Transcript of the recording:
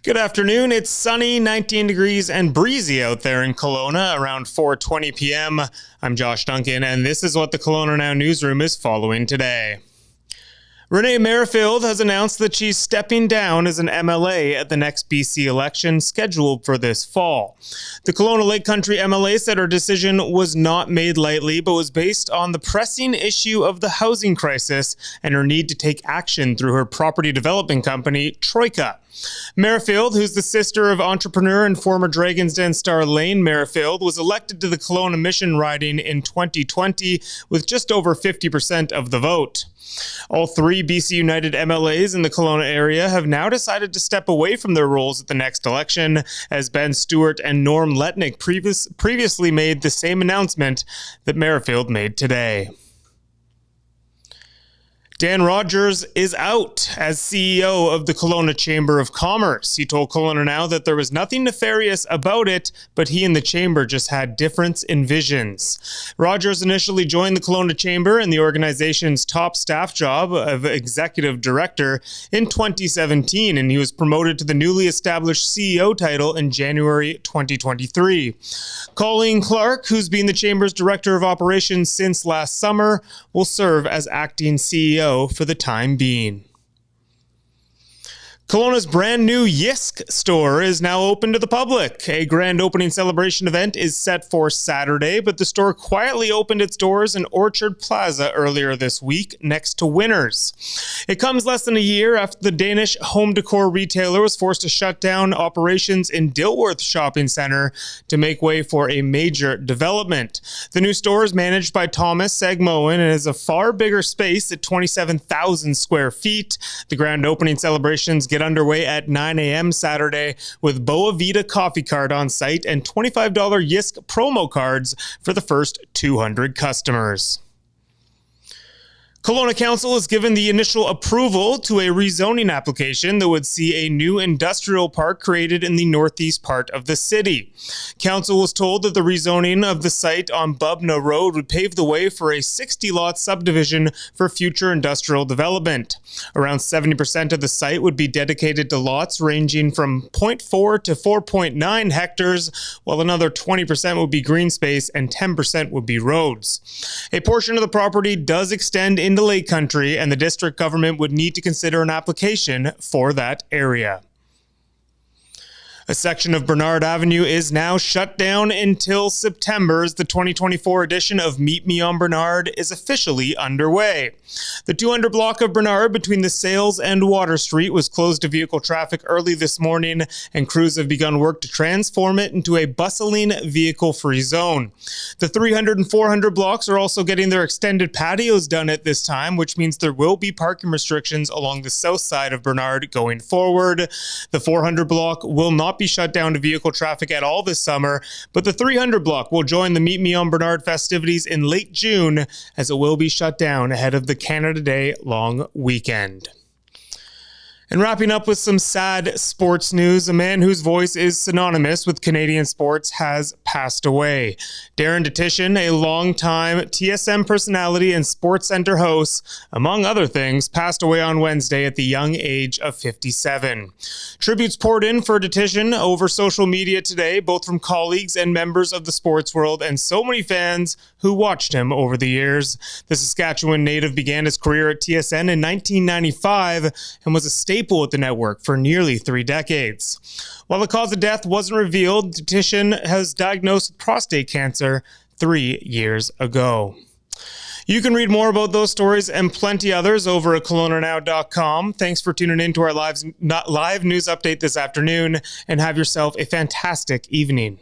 Good afternoon. It's sunny, 19 degrees and breezy out there in Kelowna around 4:20 p.m. I'm Josh Duncan, and this is what the Kelowna Now newsroom is following today. Renee Merrifield has announced that she's stepping down as an MLA at the next BC election scheduled for this fall. The Kelowna Lake Country MLA said her decision was not made lightly, but was based on the pressing issue of the housing crisis and her need to take action through her property development company, Troika. Merrifield, who's the sister of entrepreneur and former Dragon's Den star Lane Merrifield, was elected to the Kelowna-Mission riding in 2020 with just over 50% of the vote. All three BC United MLAs in the Kelowna area have now decided to step away from their roles at the next election, as Ben Stewart and Norm Letnick previously made the same announcement that Merrifield made today. Dan Rogers is out as CEO of the Kelowna Chamber of Commerce. He told Kelowna Now that there was nothing nefarious about it, but he and the Chamber just had difference in visions. Rogers initially joined the Kelowna Chamber in the organization's top staff job of executive director in 2017, and he was promoted to the newly established CEO title in January 2023. Colleen Clark, who's been the Chamber's director of operations since last summer, will serve as acting CEO for the time being. Kelowna's brand new Yisk store is now open to the public. A grand opening celebration event is set for Saturday, but the store quietly opened its doors in Orchard Plaza earlier this week next to Winners. It comes less than a year after the Danish home decor retailer was forced to shut down operations in Dilworth Shopping Centre to make way for a major development. The new store is managed by Thomas Sagmoen and is a far bigger space at 27,000 square feet. The grand opening celebrations get underway at 9 a.m. Saturday with Boa Vita coffee cart on site and $25 Yisk promo cards for the first 200 customers. Kelowna Council has given the initial approval to a rezoning application that would see a new industrial park created in the northeast part of the city. Council was told that the rezoning of the site on Bubna Road would pave the way for a 60-lot subdivision for future industrial development. Around 70% of the site would be dedicated to lots ranging from 0.4 to 4.9 hectares, while another 20% would be green space and 10% would be roads. A portion of the property does extend into Lake Country, and the district government would need to consider an application for that area. A section of Bernard Avenue is now shut down until September as the 2024 edition of Meet Me on Bernard is officially underway. The 200 block of Bernard between the Sales and Water Street was closed to vehicle traffic early this morning, and crews have begun work to transform it into a bustling vehicle-free zone. The 300 and 400 blocks are also getting their extended patios done at this time, which means there will be parking restrictions along the south side of Bernard going forward. The 400 block will not be shut down to vehicle traffic at all this summer, but the 300 block will join the Meet Me on Bernard festivities in late June, as it will be shut down ahead of the Canada Day long weekend. And wrapping up with some sad sports news, a man whose voice is synonymous with Canadian sports has passed away. Darren Detition, a longtime TSM personality and Sports Center host, among other things, passed away on Wednesday at the young age of 57. Tributes poured in for Detition over social media today, both from colleagues and members of the sports world, and so many fans who watched him over the years. The Saskatchewan native began his career at TSN in 1995 and was a staple at the network for nearly 3 decades. While the cause of death wasn't revealed, Detition has diagnosed with prostate cancer 3 years ago. You can read more about those stories and plenty others over at KelownaNow.com. Thanks for tuning in to our live news update this afternoon, and have yourself a fantastic evening.